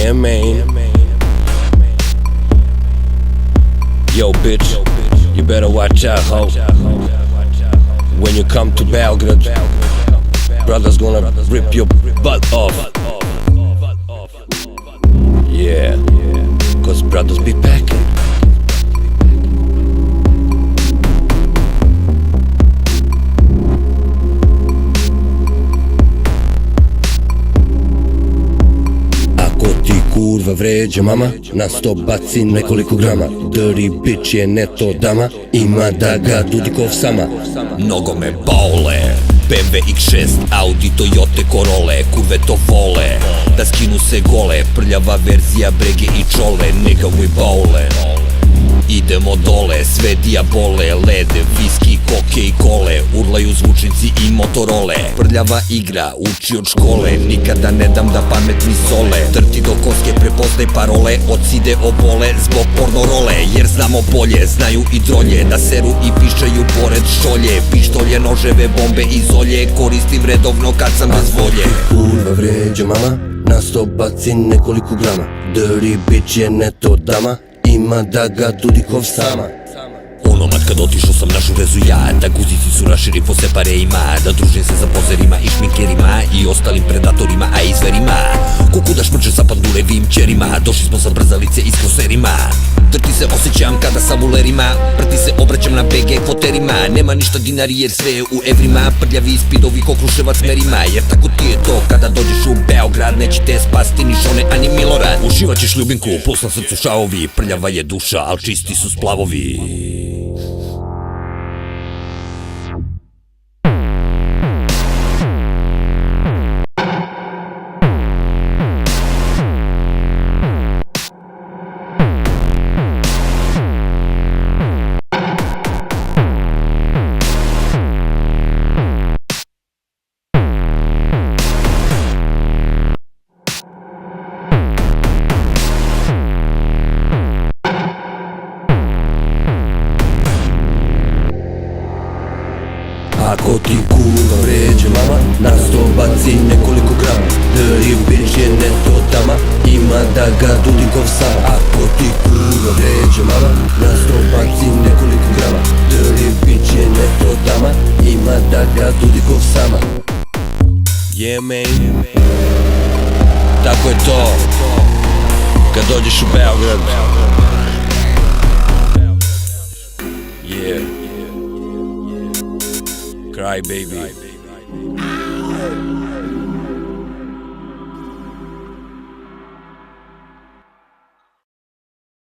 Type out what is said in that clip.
Yeah, man. Yo, bitch, you better watch out, ho. When you come to Belgrade, brothers gonna rip your butt off. Yeah, cause brothers be packing. Kurva vređa mama, na sto baci nekoliko grama. Dirty bitch je neto dama, ima da ga Dudikov sama. Mnogo me bole, BMW X6, Audi, Toyota, Corolle. Kurve to vole, da skinu se gole. Prljava verzija brege i čole, nigga we bowle. Idemo dole, sve dijabole, lede, viski, koke i kole. Urlaju zvučnici i motorole. Prljava igra, uči od škole. Nikada ne dam da pamet mi sole. Trti do koske, prepoznaj parole. Ocide obole zbog porno role. Jer znamo bolje, znaju i drolje. Da seru i pišaju pored šolje. Pištolje, noževe, bombe i zolje. Koristim redovno kad sam bez volje. Kurva vređa mama, na sto baci nekoliko grama. Dirty bitch je neto dama, ima da ga Dudikov sama. Onomad kad otišao sam na žurezu ja, da guzici su raširi po separeima, da družim se za pozerima i šminkerima i ostalim predatorima, a i zverima. Kukuda šmrče sa pandurevim ćerima, došli smo sa brzalice i s kroserima. Drti se osjećam kada sam u lerima, prti se obraćam na BG kvoterima. Nema ništa dinari jer sve je u evrima, prljavi ispidovi ko Kruševac merima. Jer tako ti je to kada dođeš u Beograd, neće te spasti ni Šone ani Milorad. Uživat ćeš ljubinku, plus na srcu šaovi, prljava je duša, al čisti su splavovi. Ako ti kurva vređa mama, na sto baci nekoliko grama. Dirty bitch je neto dama, ima da ga Dudikov sama. Ako ti kurva vređa mama, na sto baci nekoliko grama. Dirty bitch je neto dama, ima da ga Dudikov sama. Yeah, man. Tako je to kad dođeš u Beograd. Yeah. Cry baby.